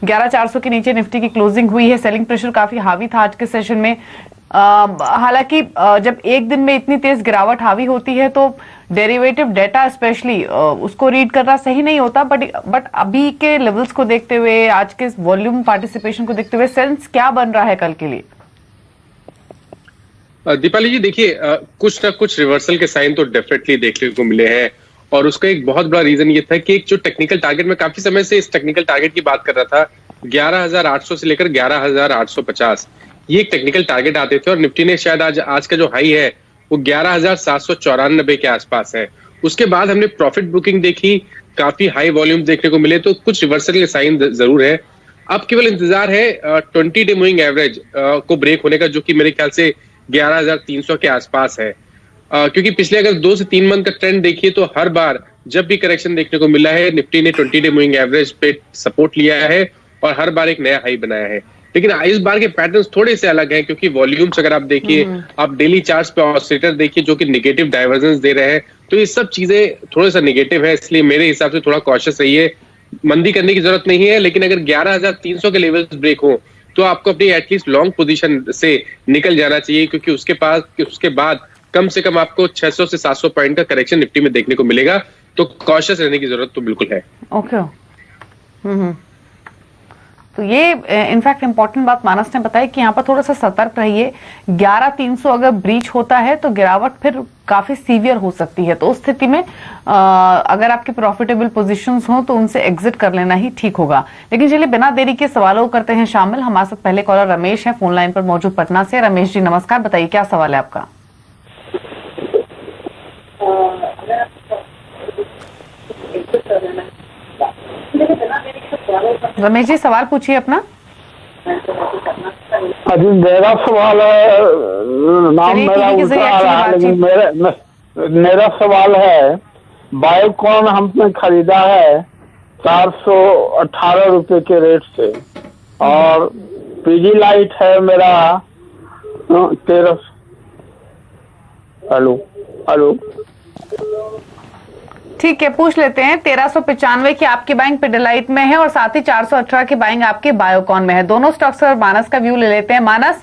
11,400 के नीचे निफ्टी की क्लोजिंग हुई है। सेलिंग प्रेशर काफी हावी था आज के सेशन में। हालांकि जब एक दिन में इतनी तेज गिरावट हावी होती है तो डेरिवेटिव डेटा स्पेशली उसको रीड करना सही नहीं होता, बट अभी के लेवल्स को देखते हुए, आज के वॉल्यूम पार्टिसिपेशन को देखते हुए सेंस क्या बन रहा है कल के लिए? दीपाली जी देखिए, कुछ ना कुछ रिवर्सल के साइन तो डेफिनेटली देखने को मिले हैं, और उसका एक बहुत बड़ा रीजन ये था कि एक जो टेक्निकल टारगेट, में काफी समय से इस टेक्निकल टारगेट की बात कर रहा था, 11,800 से लेकर 11,850 ये एक टेक्निकल टारगेट आते थे, और निफ्टी ने शायद आज का जो हाई है वो 11,794 के आसपास है। उसके बाद हमने प्रॉफिट बुकिंग देखी, काफी हाई वॉल्यूम देखने को मिले, तो कुछ रिवर्सल के साइन जरूर है। अब केवल इंतजार है 20 डे मूविंग एवरेज को ब्रेक होने का, जो कि मेरे ख्याल से 11,300 के आसपास है। क्योंकि पिछले अगर 2 से 3 मंथ का ट्रेंड देखिए तो हर बार जब भी करेक्शन देखने को मिला है, निफ्टी ने 20 डे मूविंग एवरेज पे सपोर्ट लिया है और हर बार एक नया हाई बनाया है। लेकिन इस बार के पैटर्न्स थोड़े से अलग हैं, क्योंकि वॉल्यूम्स अगर आप देखिए, आप डेली चार्ट्स पे ऑसिलेटर देखिए जो कि नेगेटिव डाइवर्जेंस दे रहे हैं, तो ये सब चीजें थोड़ा सा नेगेटिव है। इसलिए मेरे हिसाब से थोड़ा कॉशियस रहिए। मंदी करने की जरूरत नहीं है, लेकिन अगर 11,300 के लेवल्स ब्रेक हो तो आपको अपनी एटलीस्ट लॉन्ग पोजीशन से निकल जाना चाहिए, क्योंकि उसके बाद कम से कम आपको 600 से 700 पॉइंट का करेक्शन निफ्टी में देखने को मिलेगा। तो कॉशियस रहने की जरूरत तो बिल्कुल है। ओके। तो ये इनफैक्ट इंपॉर्टेंट बात मानस ने बताई कि यहाँ पर थोड़ा सा सतर्क रहिए। 11,300 अगर ब्रीच होता है तो गिरावट फिर काफी सीवियर हो सकती है। तो उस स्थिति में अगर आपके प्रॉफिटेबल पोजीशंस हो तो उनसे एग्जिट कर लेना ही ठीक होगा। लेकिन चलिए बिना देरी के सवालों को करते हैं शामिल। हमारे साथ पहले कॉलर रमेश है, फोन लाइन पर मौजूद पटना से। रमेश जी नमस्कार, बताइए क्या सवाल है आपका? रमेश जी सवाल पूछिए अपना। अभी मेरा सवाल है, नाम मेरा उल्टा आ रहा है, लेकिन मेरा सवाल है, बायोकॉन हमने खरीदा है 418 रुपए के रेट से, और पीडीलाइट है मेरा 13। हेलो ठीक है, पूछ लेते हैं। 1395 की आपकी बाइंग पिडिलाइट में है और साथ ही 418 की बाइंग आपके बायोकॉन में है। दोनों स्टॉक्स और मानस का व्यू ले लेते हैं। मानस,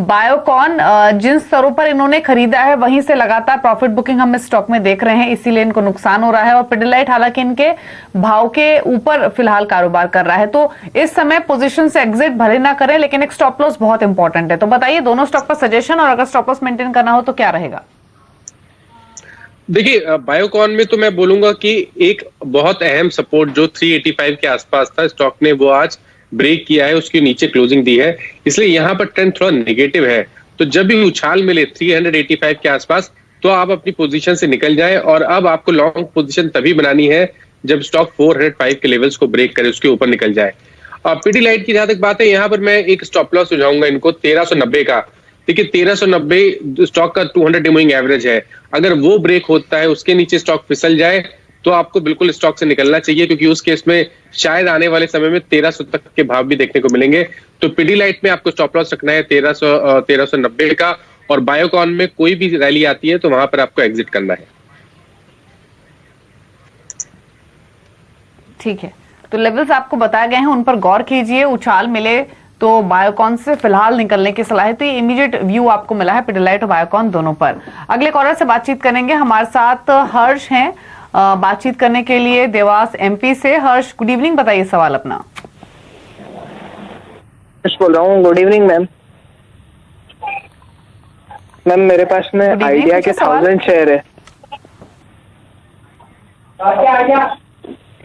बायोकॉन जिन स्तरों पर इन्होंने खरीदा है वहीं से लगातार प्रॉफिट बुकिंग हम इस स्टॉक में देख रहे हैं, इसीलिए इनको नुकसान हो रहा है। और पिडिलाइट हालांकि इनके भाव के ऊपर फिलहाल कारोबार कर रहा है, तो इस समय पोजीशन से एग्जिट भले ना करें, लेकिन एक स्टॉप लॉस बहुत इंपॉर्टेंट है। तो बताइए दोनों स्टॉक पर सजेशन, और अगर स्टॉप लॉस मेंटेन करना हो तो क्या रहेगा? देखिए, बायोकॉन में तो मैं बोलूंगा कि एक बहुत अहम सपोर्ट जो 385 के आसपास था, स्टॉक ने वो आज ब्रेक किया है, उसके नीचे क्लोजिंग दी है, इसलिए यहाँ पर ट्रेंड थोड़ा नेगेटिव है। तो जब भी उछाल मिले 385 के आसपास तो आप अपनी पोजीशन से निकल जाएं, और अब आपको लॉन्ग पोजीशन तभी बनानी है जब स्टॉक 405 के लेवल्स को ब्रेक करे, उसके ऊपर निकल जाए। पिडिलाइट की जहां तक बात है, यहाँ पर मैं एक स्टॉप लॉस सुझाऊंगा इनको 1390 का। देखिए 1390 स्टॉक का 200 डे मूविंग एवरेज है, अगर वो ब्रेक होता है, उसके नीचे स्टॉक फिसल जाए तो आपको बिल्कुल स्टॉक से निकलना चाहिए, क्योंकि उस केस में शायद आने वाले समय में 1300 तक के भाव भी देखने को मिलेंगे। तो पिडिलाइट में आपको स्टॉप लॉस रखना है 1390 का, और बायोकॉन में कोई भी रैली आती है तो वहां पर आपको एग्जिट करना है। ठीक है, तो लेवल्स आपको बताए गए हैं, उन पर गौर कीजिए। उछाल मिले तो बायोकॉन से फिलहाल निकलने की सलाह है। तो ये इमीडिएट व्यू आपको मिला है पिडिलाइट और बायोकॉन दोनों पर। अगले कॉलर से बातचीत करेंगे। हमारे साथ हर्ष हैं बातचीत करने के लिए, देवास एमपी से। हर्ष गुड इवनिंग, बताइए सवाल अपना। हर्ष बोल रहा हूँ। Good evening ma'am. मैम मेरे पास में आइडिया के 1000 शेयर है।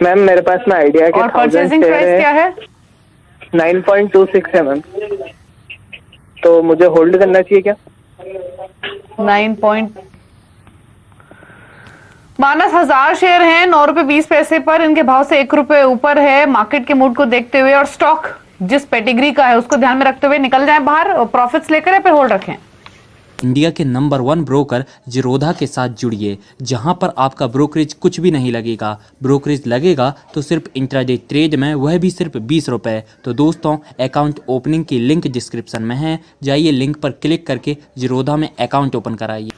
मैम मेरे पास में आइडिया के 1000 शेयर है। क्या है? 9.26 है मैम, तो मुझे होल्ड करना चाहिए क्या? 9 मानस 1000 शेयर हैं, 9 रुपए 20 पैसे पर। इनके भाव से 1 रुपए ऊपर है। मार्केट के मूड को देखते हुए और स्टॉक जिस पेडिग्री का है उसको ध्यान में रखते हुए निकल जाएं बाहर, प्रॉफिट्स लेकर, या फिर होल्ड रखें? इंडिया के नंबर 1 ब्रोकर जिरोधा के साथ जुड़िए, जहां पर आपका ब्रोकरेज कुछ भी नहीं लगेगा। ब्रोकरेज लगेगा तो सिर्फ इंट्राडे ट्रेड में, वह भी सिर्फ 20 रुपए। तो दोस्तों, अकाउंट ओपनिंग की लिंक डिस्क्रिप्शन में है, जाइए लिंक पर क्लिक करके जिरोधा में अकाउंट ओपन कराइए।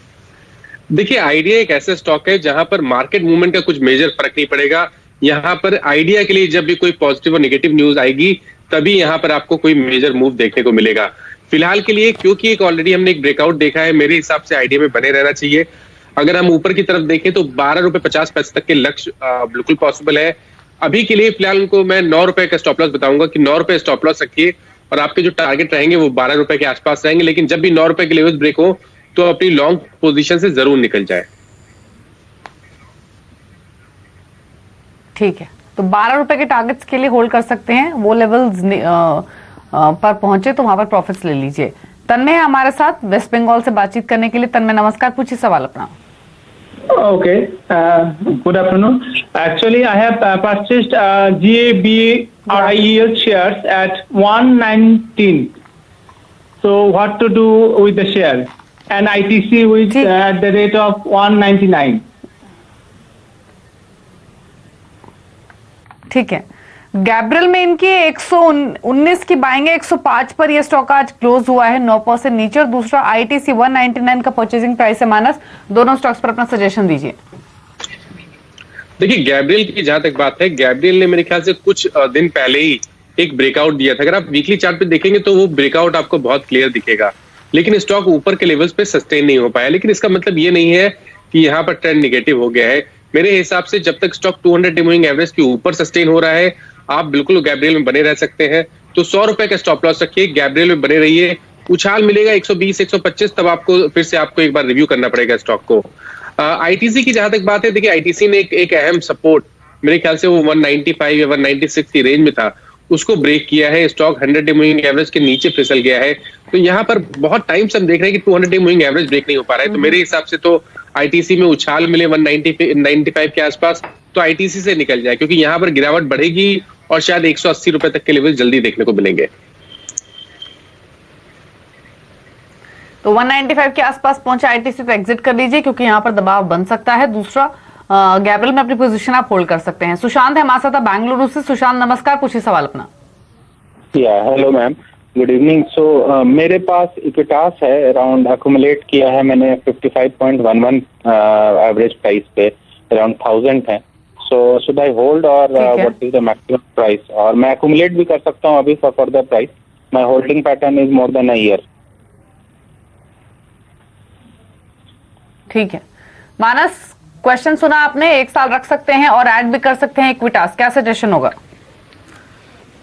देखिए, आइडिया एक ऐसा स्टॉक है जहां पर मार्केट मूवमेंट का कुछ मेजर फर्क नहीं पड़ेगा। यहाँ पर आइडिया के लिए जब भी कोई पॉजिटिव और नेगेटिव न्यूज आएगी तभी यहाँ पर आपको कोई मेजर मूव देखने को मिलेगा। फिलहाल के लिए क्योंकि एक ऑलरेडी हमने एक ब्रेकआउट देखा है, मेरे हिसाब से आईडिया में बने रहना चाहिए। अगर हम ऊपर की तरफ देखें तो 12 रुपए 50 पैसे तक के लक्ष्य बिल्कुल पॉसिबल है। अभी के लिए फिलहाल उनको मैं 9 रुपए का स्टॉप लॉस बताऊंगा कि 9 रुपए स्टॉप लॉस रखिए और आपके जो टारगेट रहेंगे वो 12 रुपए के आसपास रहेंगे। लेकिन जब भी 9 रुपए के लेवल ब्रेक हो तो अपनी लॉन्ग पोजीशन से जरूर निकल जाए। ठीक है, तो 12 रुपए के टारगेट्स के लिए होल्ड कर सकते हैं, वो लेवल्स पर पहुंचे तो वहां पर प्रॉफिट्स ले लीजिए। तन्मय है हमारे साथ वेस्ट बंगाल से बातचीत करने के लिए। तन्मय नमस्कार, पूछिए सवाल अपना। Okay, good afternoon. Actually, I have purchased GABRIEL shares at 119. So, what to do with the share? And ITC with at the rate of 199. ठीक है, गैब्रियल में इनकी 119 की बाइंग है, 105 पर यह स्टॉक आज क्लोज हुआ है 9% नीचे, और दूसरा आईटीसी 199 का परचेजिंग प्राइस है। मानस, दोनों स्टॉक्स पर अपना सजेशन दीजिए। देखिए, गैब्रियल की जहां तक बात है, गैब्रियल ने मेरे ख्याल से कुछ दिन पहले ही एक ब्रेकआउट दिया था। अगर आप वीकली चार्ट पे देखेंगे तो वो ब्रेकआउट आपको बहुत क्लियर दिखेगा, लेकिन स्टॉक ऊपर के लेवल्स पे सस्टेन नहीं हो पाया। लेकिन इसका मतलब ये नहीं है कि यहाँ पर ट्रेंड निगेटिव हो गया है। मेरे हिसाब से जब तक स्टॉक 200 डे मूविंग एवरेज के ऊपर सस्टेन हो रहा है, आप बिल्कुल गैब्रियल में बने रह सकते हैं। तो 100 रुपए का स्टॉप लॉस रखिए, गैब्रियल में बने रहिए। उछाल मिलेगा 120 125, तब आपको फिर से आपको एक बार रिव्यू करना पड़ेगा स्टॉक को। आईटीसी की जहां तक बात है, देखिए आईटीसी ने एक अहम सपोर्ट, मेरे ख्याल से वो 195 या 196 की रेंज में था, उसको ब्रेक किया है। स्टॉक 100 डे मूविंग एवरेज के नीचे फिसल गया है। तो यहाँ पर बहुत टाइम से हम देख रहे हैं कि 200 डे मूविंग एवरेज ब्रेक नहीं हो पा रहा है। तो मेरे हिसाब से तो आईटीसी में उछाल मिले 195 के आसपास तो आईटीसी से निकल जाए, क्योंकि यहाँ पर गिरावट बढ़ेगी और शायद 180 रुपए तक के लेवल जल्दी देखने को मिलेंगे। तो 195 के आसपास पहुंचे आईटीसी तो एग्जिट कर लीजिए, क्योंकि यहाँ पर दबाव बन सकता है। दूसरा, गैब्रियल में अपनी पोजीशन आप होल्ड कर सकते हैं। सुशांत है हमारे साथ बेंगलुरु से। सुशांत नमस्कार, पूछिए सवाल अपना। Hello ma'am, good evening. So मेरे पास इक्विटास है, अराउंड अक्यूमुलेट किया है मैंने 55.11 एवरेज प्राइस पे, अराउंड 1000 है। सो शुड आई होल्ड और what is the maximum price? और मैं अक्यूमुलेट भी कर सकता हूँ अभी for further price. My holding pattern is more than a year. ठीक है मानस, क्वेश्चन सुना आपने। 1 साल रख सकते हैं और ऐड भी कर सकते हैं इक्विटास, क्या सजेशन होगा?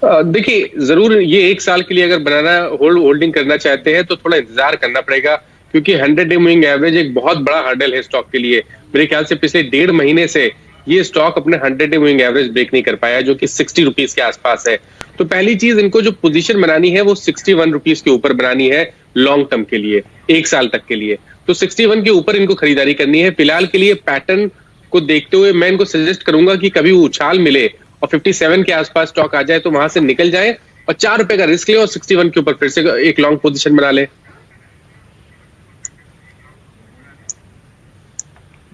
देखिए, जरूर ये 1 साल के लिए अगर बनाना होल्डिंग करना चाहते हैं तो थोड़ा इंतजार करना पड़ेगा, क्योंकि 100 डे मूविंग एवरेज एक बहुत बड़ा हर्डल है स्टॉक के लिए। मेरे ख्याल से पिछले 1.5 महीने से ये स्टॉक अपने 100 डे मूविंग एवरेज ब्रेक नहीं कर पाया, जो कि 60 रुपीज के आसपास है। तो पहली चीज, इनको जो पोजीशन बनानी है वो 61 रुपीज के ऊपर बनानी है लॉन्ग टर्म के लिए, 1 साल तक के लिए। तो 61 के ऊपर इनको खरीदारी करनी है। फिलहाल के लिए पैटर्न को देखते हुए मैं इनको सजेस्ट करूंगा कि कभी उछाल मिले और 57 के आसपास स्टॉक आ जाए तो वहां से निकल जाए और 4 रुपए का रिस्क ले और 61 के ऊपर फिर से एक लॉन्ग पोजीशन बना ले।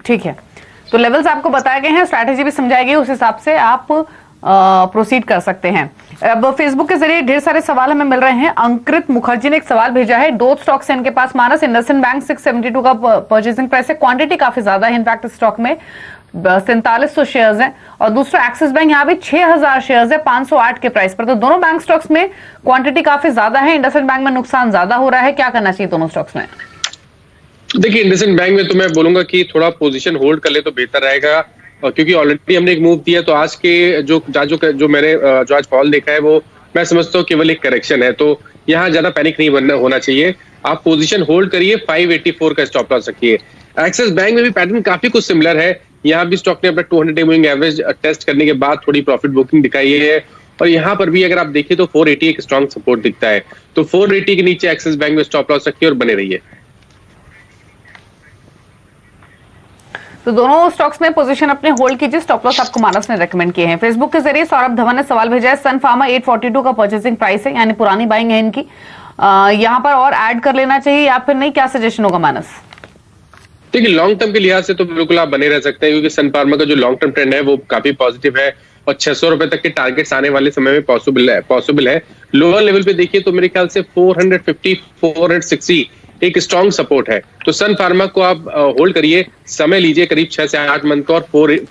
ठीक है, तो लेवल्स आपको बताए गए हैं, स्ट्रैटेजी भी समझाई गई, उस हिसाब से आप प्रोसीड कर सकते हैं। अब फेसबुक के जरिए ढेर सारे सवाल हमें मिल रहे हैं। अंकृत मुखर्जी ने एक सवाल भेजा है। 2 स्टॉक्स हैं इनके पास मानस। इंडसइंड बैंक 672 का परचेजिंग प्राइस है, क्वांटिटी काफी ज्यादा है इनफैक्ट स्टॉक में, 4700 शेयर्स हैं। और दूसरा एक्सिस बैंक, यहाँ भी 6000 शेयर्स है 508 के प्राइस पर। तो दोनों बैंक स्टॉक्स में क्वांटिटी काफी ज्यादा है। इंडसइंड बैंक में नुकसान ज्यादा हो रहा है, क्या करना चाहिए दोनों स्टॉक्स में? देखिए, इंडसइंड बैंक में तो मैं बोलूंगा कि थोड़ा पोजीशन होल्ड कर ले तो बेहतर रहेगा, क्योंकि ऑलरेडी हमने एक मूव दिया। तो आज के जो मैंने जो आज फॉल देखा है वो मैं समझता हूँ केवल एक करेक्शन है। तो यहाँ ज्यादा पैनिक नहीं होना चाहिए। आप पोजीशन होल्ड करिए, 584 का स्टॉप लॉस रखिए। एक्सिस बैंक में भी पैटर्न काफी कुछ सिमिलर है। यहाँ भी स्टॉक ने अपना 200 डे मूविंग एवरेज टेस्ट करने के बाद थोड़ी प्रॉफिट बुकिंग दिखाई है, और यहाँ पर भी अगर आप देखिए तो 480 एक स्ट्रॉन्ग सपोर्ट दिखता है। तो 480 के नीचे एक्सिस बैंक में स्टॉप लॉस रखिए और बने रहिए। तो दोनों स्टॉक्स में पोजीशन अपने होल्ड कीजिए। स्टॉप लॉस आपको मानस ने रेकमेंड किए हैं। फेसबुक के जरिए सौरभ धवन ने सवाल भेजा है। सन फार्मा 842 का परचेसिंग प्राइस है, यानी पुरानी बाइंग है इनकी, यहाँ पर और ऐड कर लेना चाहिए या फिर नहीं, क्या सजेशन होगा मानस? देखिए, लॉन्ग टर्म के लिहाज से तो बिल्कुल आप बने रह सकते हैं, क्योंकि सन फार्मा का जो लॉन्ग टर्म ट्रेंड है वो काफी पॉजिटिव है और 600 रुपए तक के टारगेट्स आने वाले समय में पॉसिबल है। लोअर लेवल पे देखिए तो मेरे ख्याल से 450 460 एक स्ट्रॉन्ग सपोर्ट है। तो सन फार्मा को आप होल्ड करिए, समय लीजिए करीब 6 से 8 मंथ का, और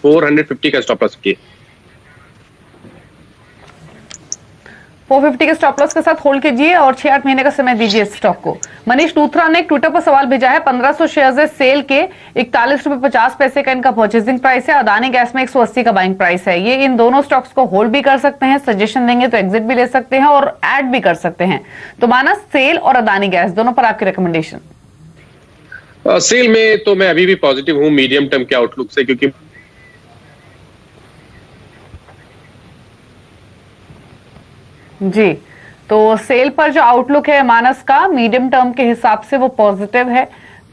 450 का स्टॉप लॉस रखिए। 450 के स्टॉप लॉस के साथ होल्ड कीजिए और 6-8 महीने का समय दीजिए इस स्टॉक को। मनीष लूथरा ने ट्विटर पर सवाल भेजा है, 1500 शेयर्स है सेल के, 41.50 का इनका परचेसिंग प्राइस है, अदानी गैस में 180 का बाइंग प्राइस है। ये इन दोनों स्टॉक्स को होल्ड भी कर सकते हैं, सजेशन देंगे तो एग्जिट भी ले सकते हैं और ऐड भी कर सकते हैं। तो मानस, सेल और अदानी गैस दोनों पर आपकी रिकमेंडेशन? सेल में तो मैं अभी भी पॉजिटिव हूं मीडियम टर्म के आउटलुक से, क्योंकि जी, तो सेल पर जो आउटलुक है मानस का मीडियम टर्म के हिसाब से वो पॉजिटिव है।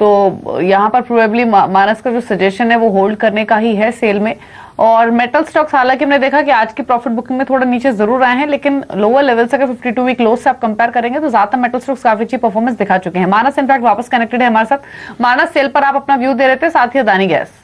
तो यहाँ पर प्रोबेबली मानस का जो सजेशन है वो होल्ड करने का ही है सेल में। और मेटल स्टॉक्स, हालांकि हमने देखा कि आज की प्रॉफिट बुकिंग में थोड़ा नीचे जरूर आए हैं, लेकिन लोअर लेवल से अगर 52 वीक लो से आप कंपेयर करेंगे तो ज्यादा मेटल स्टॉक्स काफी अच्छी परफॉर्मेंस दिखा चुके हैं। मानस इनफैक्ट वापस कनेक्टेड है हमारे साथ। मानस, सेल पर आप अपना व्यू दे रहे थे, साथ ही अदानी गैस।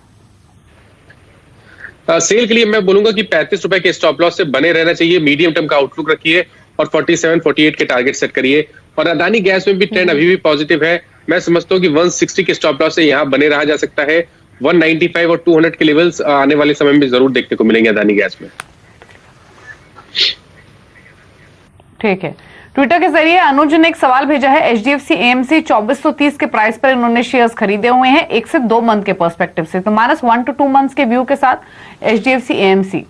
सेल के लिए मैं बोलूंगा कि 35 रुपए के स्टॉप लॉस से बने रहना चाहिए, मीडियम टर्म का आउटलुक रखिए और 47-48 के टारगेट सेट करिए। और अदानी गैस में भी ट्रेंड अभी भी पॉजिटिव है। मैं समझता हूँ कि 160 के स्टॉप लॉस से यहाँ बने रहा जा सकता है। 195 और 200 के लेवल्स आने वाले समय में जरूर देखने को मिलेंगे अदानी गैस में। ठीक है। ट्विटर के जरिए अनुज ने एक सवाल भेजा है, HDFC AMC 2430 के प्राइस पर इन्होंने शेयर्स खरीदे हुए हैं 1 से 2 मंथ के पर्सपेक्टिव से। तो माइनस 1 to 2 मंथ्स के व्यू के साथ HDFC AMC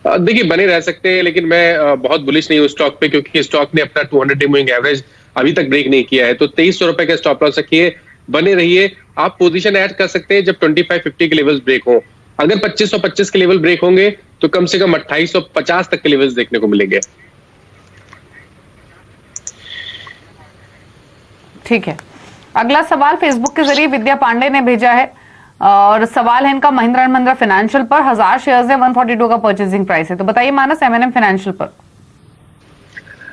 देखिए बने रह सकते हैं, लेकिन मैं बहुत बुलिश नहीं हूँ स्टॉक पे, क्योंकि स्टॉक ने अपना 200 डे मूविंग एवरेज अभी तक ब्रेक नहीं किया है। तो 2300 रुपए का स्टॉप लॉस रखिए, बने रहिए। आप पोजीशन ऐड कर सकते हैं जब 2550 के लेवल्स ब्रेक हो। अगर 2525 के लेवल ब्रेक होंगे तो कम से कम 2850 तक के लेवल्स देखने को मिलेंगे। ठीक है। अगला सवाल फेसबुक के जरिए विद्या पांडे ने भेजा है और सवाल है इनका महिंद्रा एंड महिंद्रा फाइनेंशियल पर 1000 शेयर्स है, 142 का परचेसिंग प्राइस है। तो बताइए मानस, M&M फाइनेंशियल पर।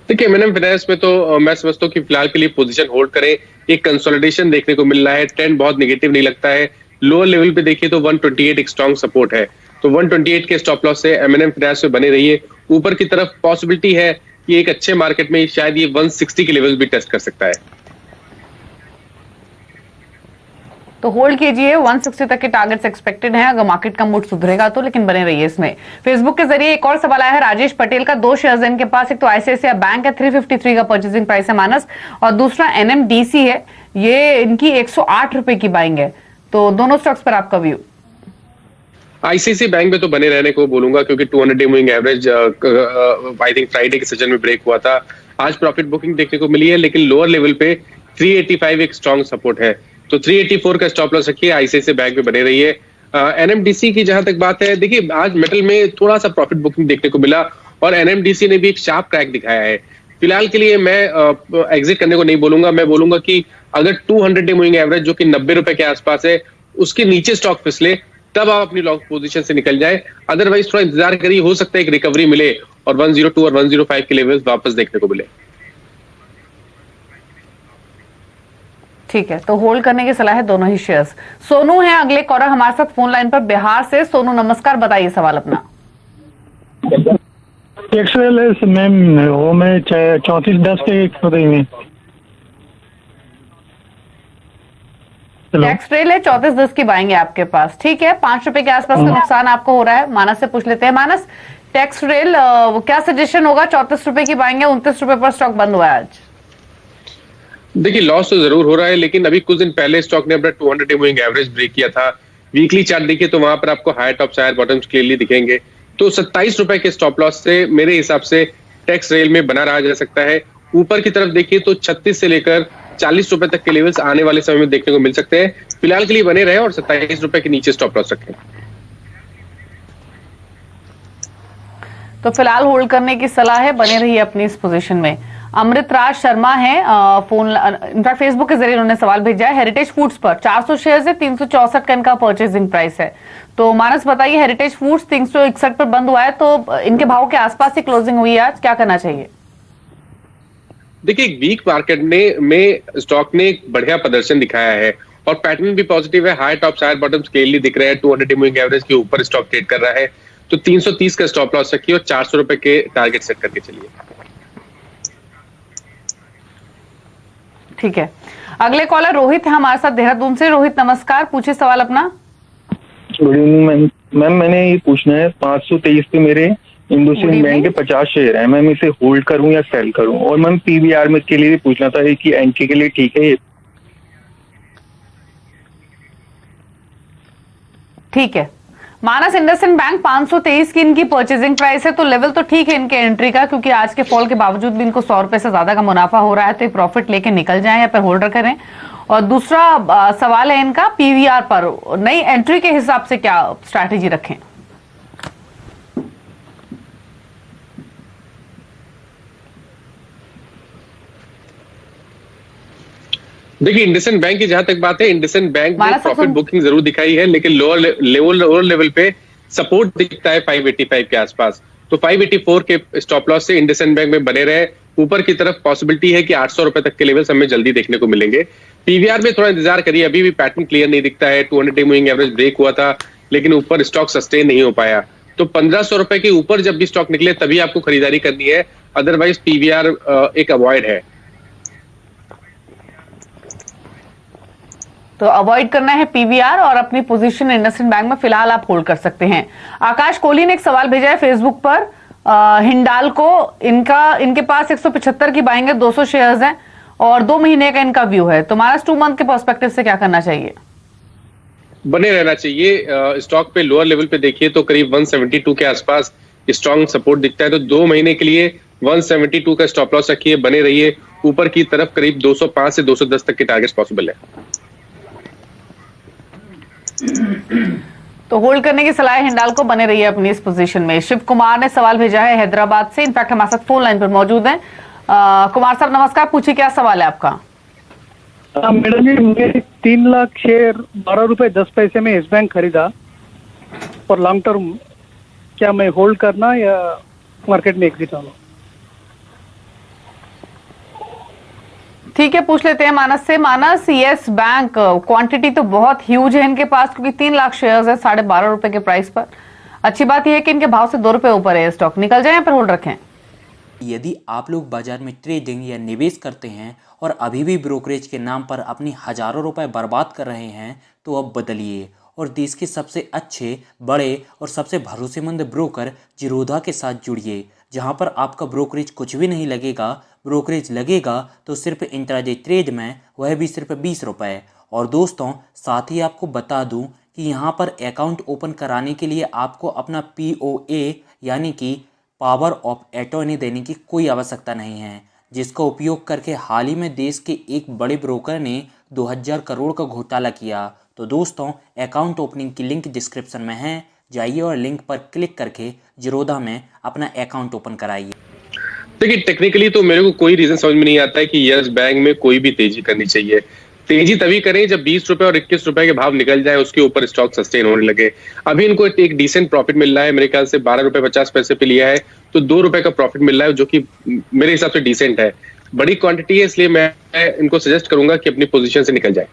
देखिए M&M फाइनेंस में तो मैं समझता हूँ कि फिलहाल के लिए पोजीशन होल्ड करें। एक कंसोलिडेशन देखने को मिल रहा है, ट्रेंड बहुत नेगेटिव नहीं लगता है। लोअर लेवल पे देखिए तो 128 एक स्ट्रॉन्ग सपोर्ट है, तो 128 के स्टॉप लॉस से M&M फाइनेंस में बने रहिए। ऊपर की तरफ पॉसिबिलिटी है कि एक अच्छे मार्केट में शायद ये 160 के लेवल भी टेस्ट कर सकता है। तो होल्ड कीजिए, 160 तक के टारगेट्स एक्सपेक्टेड हैं अगर मार्केट का मूड सुधरेगा तो, लेकिन बने रहिए इसमें। फेसबुक के जरिए एक और सवाल आया है राजेश पटेल का, 2 शेयर्स है इनके पास। एक तो ICICI बैंक है, 353 का परचेसिंग प्राइस है मानस, और दूसरा NMDC है, ये इनकी 108 रुपए की बाइंग है। तो दोनों स्टॉक्स पर आपका व्यू? ICICI बैंक में तो बने रहने को बोलूंगा, क्योंकि 200 day moving average I think Friday के सेशन में ब्रेक हुआ था। आज प्रॉफिट बुकिंग देखने को मिली है, लेकिन लोअर लेवल पे 385 एक स्ट्रॉन्ग सपोर्ट है, तो 384 का स्टॉप लॉस रखिए। ICICI बैंक में बने रहिए। NMDC की जहां तक बात है, देखिए आज मेटल में थोड़ा सा प्रॉफिट बुकिंग देखने को मिला और NMDC ने भी एक शार्प क्रैक दिखाया है। फिलहाल के लिए मैं एग्जिट करने को नहीं बोलूंगा। मैं बोलूंगा कि अगर 200 डे मूविंग एवरेज जो कि 90 रुपए के आसपास है उसके नीचे स्टॉक फिसले तब आप अपनी लॉन्ग पोजीशन से निकल जाए। अदरवाइज थोड़ा इंतजार करिए, हो सकता है एक रिकवरी मिले और 102 और 105 के लेवल्स वापस देखने को मिले। ठीक है, तो होल्ड करने की सलाह है दोनों ही शेयर्स। सोनू है अगले कॉलर हमारे साथ फोन लाइन पर बिहार से। सोनू नमस्कार, बताइए सवाल अपना। एक्सएल मैम वो मैं 3410 के में टैक्स ट्रेल है, 3410 की बाएंगे आपके पास। ठीक है, 5 रुपए के आसपास का नुकसान आपको हो रहा है। मानस से पूछ लेते हैं। मानस, टैक्स ट्रेल क्या सजेशन होगा? 34 रुपए की बाएंगे, 29 रुपए पर स्टॉक बंद हुआ है आज। देखिए लॉस तो जरूर हो रहा है, लेकिन अभी कुछ दिन पहले स्टॉक ने अपना 200 डे मूविंग एवरेज ब्रेक किया था। वीकली चार्ट देखिए तो वहां पर आपको higher tops higher bottoms clearly दिखेंगे। तो 27 रुपए के स्टॉप लॉस से मेरे हिसाब से टैक्स रेल में बना रहा जा सकता है। ऊपर की तरफ देखिए तो 36 से लेकर 40 रुपए तक के लेवल्स आने वाले समय में देखने को मिल सकते हैं। फिलहाल के लिए बने रहे और 27 रुपए के नीचे स्टॉप लॉस रखें। तो फिलहाल होल्ड करने की सलाह है, बने रहिए अपनी इस पोजीशन में। अमृत राज शर्मा है फोन, इनफैक्ट फेसबुक के जरिए उन्होंने सवाल भेजा है। हेरिटेज फूड्स पर 400 शेयर्स है, 364 का इनका परचेसिंग प्राइस है। तो मानस बताइए, हेरिटेज फूड्स 361 पर बंद हुआ है, तो इनके भाव के आसपास ही क्लोजिंग हुई है आज, क्या करना चाहिए? देखिए वीक मार्केट में स्टॉक ने एक बढ़िया प्रदर्शन दिखाया है और पैटर्न भी पॉजिटिव है। High tops higher bottoms clearly दिख रहे हैं। 200 डे मूविंग एवरेज के ऊपर स्टॉक ट्रेड कर रहा है, तो 330 का स्टॉप लॉस रखिए और 400 रुपए के टारगेट सेट करके चलिए। ठीक है, अगले कॉलर रोहित है हमारे साथ देहरादून से। रोहित नमस्कार, पूछिए सवाल अपना। Good evening ma'am. मैम मैंने ये पूछना है, 523 पे मेरे इंडसइंड बैंक के 50 शेयर हैं, मैम इसे होल्ड करूं या सेल करूं? और मैम पीवीआर में के लिए भी पूछना था कि एंट्री के लिए ठीक है ये? ठीक है मानस, इंडसइंड बैंक 523 की इनकी परचेजिंग प्राइस है, तो लेवल तो ठीक है इनके एंट्री का, क्योंकि आज के फॉल के बावजूद भी इनको 100 रुपए से ज्यादा का मुनाफा हो रहा है, तो ये प्रॉफिट लेके निकल जाएं या फिर होल्डर करें। और दूसरा सवाल है इनका पीवीआर पर, नई एंट्री के हिसाब से क्या स्ट्रैटेजी रखें? देखिए इंडसइंड बैंक की जहां तक बात है, इंडसइंड बैंक ने प्रॉफिट बुकिंग जरूर दिखाई है, लेकिन लोअर लेवल पे सपोर्ट दिखता है 585 के आसपास। तो 584 के स्टॉप लॉस से इंडसइंड बैंक में बने रहे। ऊपर की तरफ पॉसिबिलिटी है कि 800 रुपए तक के लेवल्स हमें जल्दी देखने को मिलेंगे। पीवीआर में थोड़ा इंतजार करिए, अभी भी पैटर्न क्लियर नहीं दिखता है। 200 डे मूविंग एवरेज ब्रेक हुआ था, लेकिन ऊपर स्टॉक सस्टेन नहीं हो पाया। तो 1500 रुपए के ऊपर जब भी स्टॉक निकले तभी आपको खरीदारी करनी है, अदरवाइज पीवीआर एक अवॉइड है। तो अवॉइड करना है पीवीआर और अपनी पोजीशन इंडसइंड बैंक में फिलहाल आप होल्ड कर सकते हैं। आकाश कोहली ने एक सवाल भेजा है फेसबुक पर, हिंडाल्को इनके पास 175 की बाइंग है, 200 शेयर्स हैं और 2 महीने का इनका व्यू है, तो माइनस 2 मंथ के पर्सपेक्टिव से क्या करना चाहिए? बने रहना चाहिए। स्टॉक पे लोअर लेवल पे देखिए तो करीब 172 के आसपास स्ट्रॉन्ग सपोर्ट दिखता है, तो 2 महीने के लिए 172 का स्टॉप लॉस रखिए, बने रहिए। ऊपर की तरफ करीब 205 से 210 तक के टारगेट पॉसिबल है। तो होल्ड करने की सलाह हिंडाल को, बने रहिए अपनी इस पोजीशन में। शिव कुमार ने सवाल भेजा है हैदराबाद से, इनफैक्ट हमारे साथ फोन लाइन पर मौजूद हैं। कुमार साहब नमस्कार, पूछिए क्या सवाल है आपका? मैडम जी, मैंने 3 लाख शेयर 12 रुपए 10 पैसे में येस बैंक खरीदा और लॉन्ग टर्म, क्या मैं होल्ड करना या मार्केट में एग्जिट होना? ठीक है, पूछ लेते हैं मानस से। मानस, येस बैंक क्वांटिटी तो बहुत ह्यूज है इनके पास, क्योंकि 3 लाख शेयर्स है 12.5 रुपए के प्राइस पर। अच्छी बात यह है कि इनके भाव से 2 रुपए ऊपर है स्टॉक, निकल जाए या फिर होल्ड रखें? यदि आप लोग बाजार में ट्रेडिंग या निवेश करते हैं और अभी भी ब्रोकरेज के नाम पर अपनी हजारों रुपए बर्बाद कर रहे हैं, तो अब बदलिए और देश के सबसे अच्छे, बड़े और सबसे भरोसेमंद ब्रोकर जिरोधा के साथ जुड़िए, जहां पर आपका ब्रोकरेज कुछ भी नहीं लगेगा। ब्रोकरेज लगेगा तो सिर्फ इंट्राडे ट्रेड में, वह भी सिर्फ 20 रुपये। और दोस्तों, साथ ही आपको बता दूं कि यहाँ पर अकाउंट ओपन कराने के लिए आपको अपना POA यानी कि पावर ऑफ अटॉर्नी देने की कोई आवश्यकता नहीं है, जिसका उपयोग करके हाल ही में देश के एक बड़े ब्रोकर ने 2000 करोड़ का घोटाला किया। तो दोस्तों, अकाउंट ओपनिंग की लिंक डिस्क्रिप्शन में है, जाइए और लिंक पर क्लिक करके जिरोधा में अपना अकाउंट ओपन कराइए। देखिए टेक्निकली तो मेरे को कोई रीजन समझ में नहीं आता है कि यस बैंक में कोई भी तेजी करनी चाहिए। तेजी तभी करें जब 20 रुपए और 21 रुपए के भाव निकल जाए, उसके ऊपर स्टॉक सस्टेन होने लगे। अभी इनको एक डिसेंट प्रॉफिट मिल रहा है, मेरे ख्याल से 12 रुपए 50 पैसे पे लिया है, तो 2 रुपए का प्रॉफिट मिल रहा है, जो कि मेरे हिसाब से डिसेंट है। बड़ी क्वांटिटी है, इसलिए मैं इनको सजेस्ट करूंगा कि अपनी पोजीशन से निकल जाए।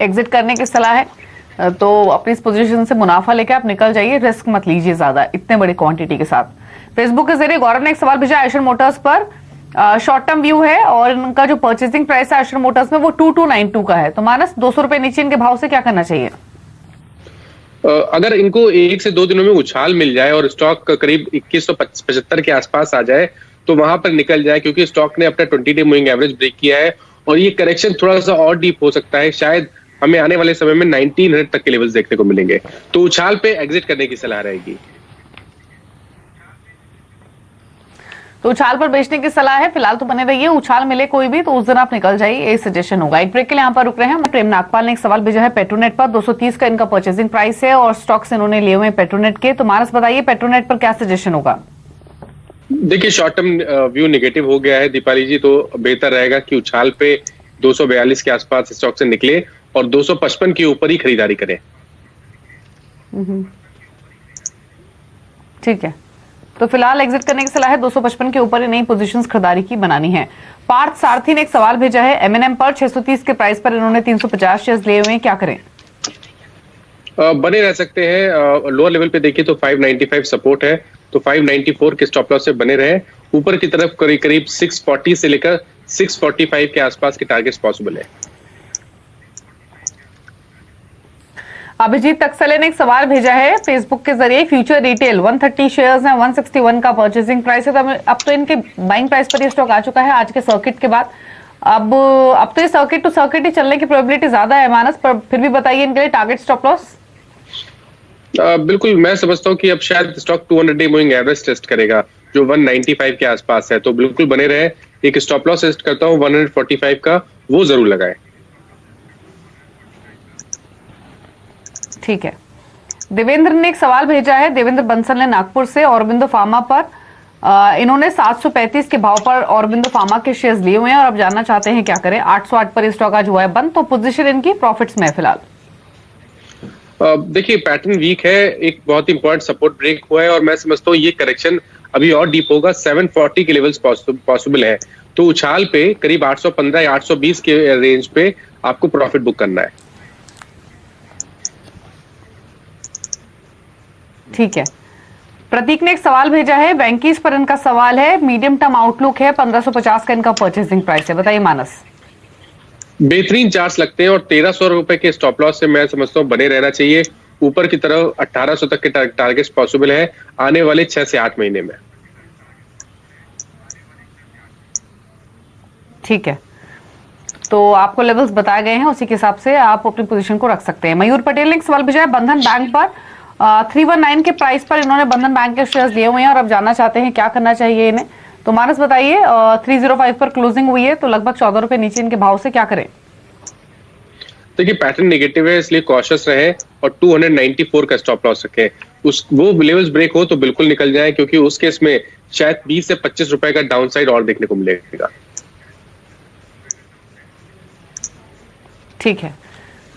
एग्जिट करने की सलाह है, तो अपनी इस पोजीशन से मुनाफा लेके आप निकल जाइए, रिस्क मत लीजिए ज्यादा इतने बड़ी क्वांटिटी के साथ। फेसबुक के जरिए गौरव ने एक सवाल भेजा आयशर मोटर्स पर, शॉर्ट टर्म व्यू है और इनका जो परचेसिंग प्राइस है आयशर मोटर्स में वो 2292 का है, तो मानस 200 रुपए नीचे इनके भाव से क्या करना चाहिए? अगर इनको 1 से 2 दिनों में उछाल मिल जाए और स्टॉक करीब 2175 के आसपास आ जाए, तो वहां पर निकल जाए, क्योंकि स्टॉक ने अपना 20 डे मूविंग एवरेज ब्रेक किया है और ये करेक्शन थोड़ा सा और डीप हो सकता है। शायद हमें आने वाले समय में 1900 तक के लेवल्स देखने को मिलेंगे, तो उछाल पे एग्जिट करने की सलाह रहेगी। तो उछाल पर बेचने की सलाह है, फिलहाल तो बने रहिए, उछाल मिले कोई भी तो उस दिन आप निकल जाइए, ये सजेशन होगा। एक ब्रेक के लिए यहाँ पर रुक रहे हैं। प्रेम नागपाल ने एक सवाल भेजा है पेट्रोनेट पर, 230 का इनका परचेसिंग प्राइस है और स्टॉक्स इन्होंने लिए हुए हैं पेट्रोनेट के, तो मानस बताइए पेट्रोनेट पर क्या सजेशन होगा? देखिए शॉर्ट टर्म व्यू नेगेटिव हो गया है दीपाली जी, तो बेहतर रहेगा कि उछाल पे 242 के आसपास स्टॉक से निकले और 255 के ऊपर ही खरीदारी करें। ठीक है, तो फिलहाल एग्जिट करने की सलाह है, 255 के ऊपर ही नई पोजीशंस खरीदारी की बनानी है। पार्थ सारथी ने एक सवाल भेजा है M&M पर, 630 के प्राइस पर इन्होंने 350 शेयर्स लिए हुए हैं, क्या करें? बने रह सकते हैं। लोअर लेवल पे देखिए तो 595 सपोर्ट है, तो 594 के स्टॉप लॉस से बने रहे। ऊपर की तरफ करीब 640 से लेकर 645 के आसपास के टारगेट्स पॉसिबल है। अभिजीत तक्सले ने एक सवाल भेजा है फेसबुक के जरिए। फ्यूचर रिटेल 130 शेयर्स हैं, 161 का परचेसिंग प्राइस है, तो अब तो इनके बाइंग प्राइस पर ये स्टॉक आ चुका है आज के सर्किट के बाद। अब तो ये सर्किट टू सर्किट ही चलने की प्रोबेबिलिटी ज्यादा है मानस, पर फिर भी बताइए इनके लिए टारगेट स्टॉप लॉस। बिल्कुल, मैं समझता हूँ कि अब शायद stock 200 day moving average test करेगा जो 195 के आसपास है, तो बिल्कुल बने रहे। एक स्टॉप लॉस टेस्ट करता हूँ 145 का, वो जरूर लगाए। ठीक है। देवेंद्र ने एक सवाल भेजा है, देवेंद्र बंसल ने नागपुर से, औरबिंदो फार्मा पर इन्होंने 735 के भाव पर औरबिंदो फार्मा के शेयर्स लिए हुए हैं और अब जानना चाहते हैं क्या करें। 808 पर स्टॉक आज हुआ है बंद, तो पोजीशन इनकी प्रॉफिट्स में है फिलहाल। देखिए पैटर्न वीक है, एक बहुत इंपॉर्टेंट सपोर्ट ब्रेक हुआ है और मैं समझता हूँ ये करेक्शन अभी और डीप होगा। 740 के लेवल्स पॉसिबल है, तो उछाल पे करीब 815 या 820 के रेंज पे आपको प्रॉफिट बुक करना है। ठीक है। प्रतीक ने एक सवाल भेजा है, बैंकीज पर इनका सवाल है, मीडियम टर्म आउटलुक है, 1550 का इनका परचेसिंग प्राइस है, बताइए मानस। बेहतरीन चार्ट्स लगते हैं और 1300 रुपए के स्टॉप लॉस से मैं समझता हूँ बने रहना चाहिए। ऊपर की तरफ 1800 तक के टारगेट्स पॉसिबल है आने वाले 6 से 8 महीने में। ठीक है, तो आपको लेवल्स बताए गए हैं, उसी के हिसाब से आप अपनी पोजीशन को रख सकते हैं। मयूर पटेल ने एक सवाल भेजा है, बंधन बैंक पर 319 के प्राइस पर इन्होंने बंधन बैंक के शेयर्स लिए हुए हैं और अब जानना चाहते हैं क्या करना चाहिए इन्हें। तो मानस बताइए, 305 पर क्लोजिंग हुई है, तो लगभग 14 रुपए नीचे इनके भाव से क्या करें। देखिए पैटर्न नेगेटिव है, इसलिए कॉशियस रहे और 294 का स्टॉप लॉस रखें। वो लेवल्स ब्रेक हो तो बिल्कुल निकल जाए, क्योंकि उस केस में शायद 20 से 25 रुपए का डाउनसाइड और देखने को मिलेगा। ठीक है,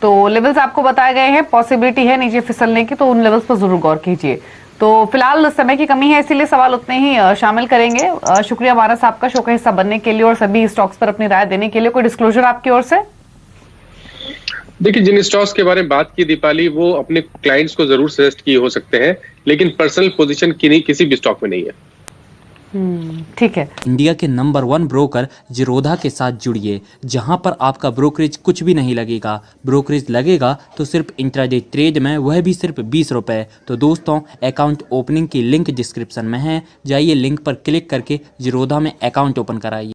तो लेवल्स आपको बताए गए हैं, पॉसिबिलिटी है नीचे फिसलने की, तो उन लेवल्स पर जरूर गौर कीजिए। तो फिलहाल समय की कमी है, इसीलिए सवाल उतने ही शामिल करेंगे। शुक्रिया मानस आपका शो का हिस्सा बनने के लिए और सभी स्टॉक्स पर अपनी राय देने के लिए। कोई डिस्क्लोजर आपकी ओर से? देखिए जिन स्टॉक्स के बारे में बात की दीपाली, वो अपने क्लाइंट्स को जरूर सजेस्ट किए हो सकते हैं, लेकिन पर्सनल पोजीशन किसी भी स्टॉक में नहीं है। ठीक है। इंडिया के नंबर 1 ब्रोकर जिरोधा के साथ जुड़िए, जहां पर आपका ब्रोकरेज कुछ भी नहीं लगेगा। ब्रोकरेज लगेगा तो सिर्फ इंट्राडे ट्रेड में, वह भी सिर्फ 20 रुपए। तो दोस्तों, अकाउंट ओपनिंग की लिंक डिस्क्रिप्शन में है, जाइए लिंक पर क्लिक करके जिरोधा में अकाउंट ओपन कराइए।